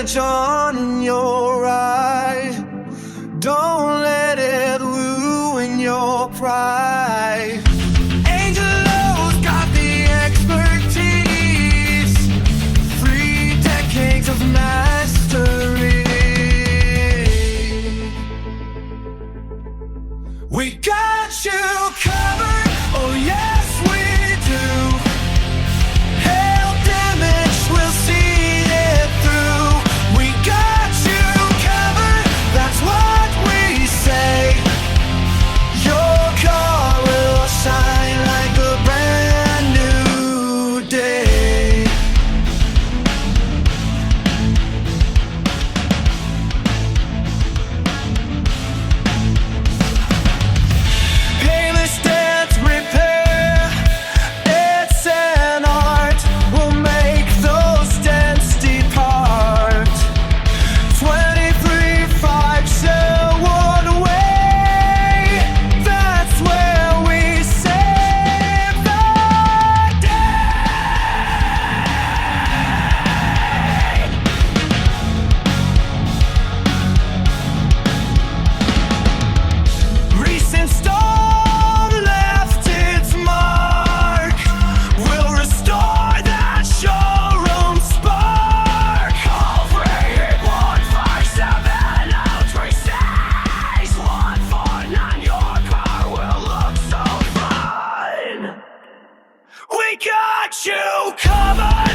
edge on your ride. Don't let it ruin your pride. Angelo's got the expertise, 3 decades of mastery. We got you covered, oh yes we do. Hail damage, we'll see it through. We got you covered, that's what we say. Your car will shine like a brand new day. Paintless Dent Repair, it's an art. We'll make those dents depart. 23-5 Sherwood way, that's where we save the day. Recent storm left its mark. We'll restore that showroom spark. Call 38157-036-149. Your car will look so fine. We got you covered.